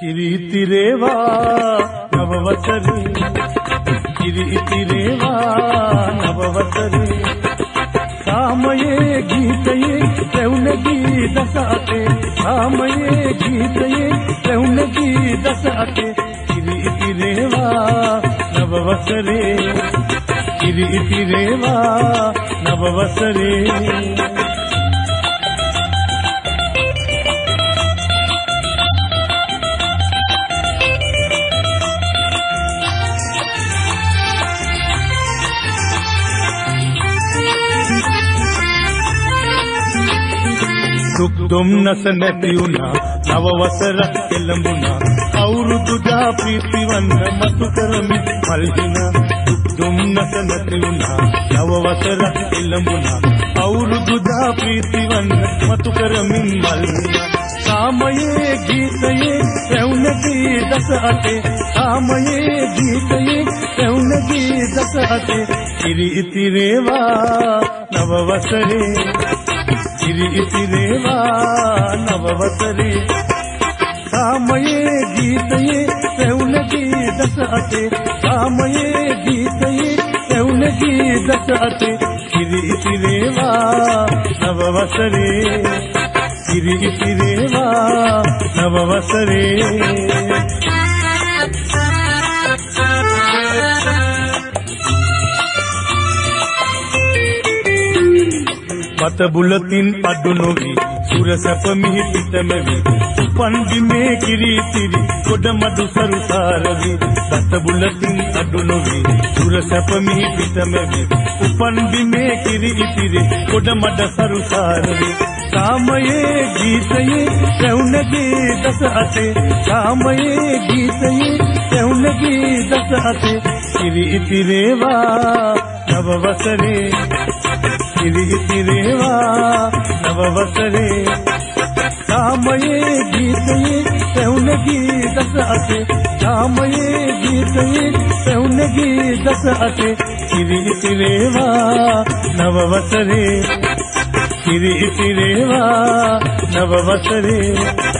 කිරිතිරේවා නවවසරේ කිරිතිරේවා නවවසරේ කාමයේ ගීතයේ රැවුනගී දස අතේ කාමයේ ගීතයේ රැවුනගී දස අතේ කිරිතිරේවා නවවසරේ කිරිතිරේවා නවවසරේ දුක් දුම්නස නැති වුණා නව වසර එළඹුණා අවුරුදු දා ප්‍රීතිවන්න මතු කරමින් මල්හිනා දුක් දුම්නස නැති වුණා නව වසර එළඹුණා අවුරුදු දා ප්‍රීතිවන්න මතු කරමින් මල්හිනා කාමයේ ගීතයේ රැවුනගී දස අතේ කාමයේ ගීතයේ රැවුනගී දස අතේ කිරිතිරේවා නව වසරේ කිරිතිරේවා නවවසරේ කාමයේ ගීතයේ රැවුනගී දස අතේ කාමයේ ගීතයේ රැවුනගී දස අතේ කිරිතිරේවා නවවසරේ කිරිතිරේවා නවවසරේ මත බුලතින් අඩු නොවි සුරසප මිහි පිටමෙවි උපන් බිමේ කිරිතිරි ගොඩමඩු සරුසාරවි මත බුලතින් අඩු නොවි සුරසප මිහි පිටමෙවි උපන් බිමේ කිරිතිරි ගොඩමඩ සරුසාරවි කාමයේ ගීතයේ රැවුනගී දස අතේ කාමයේ ගීතයේ රැවුනගී දස අතේ කිරිතිරේවා නවවසරේ කිරිතිරේවා නවවසරේ කාමයේ ගීතයේ රැවුනගී දස අතේ කාමයේ ගීතයේ රැවුනගී දස අතේ කිරිතිරේවා නවවසරේ කිරිතිරේවා නවවසරේ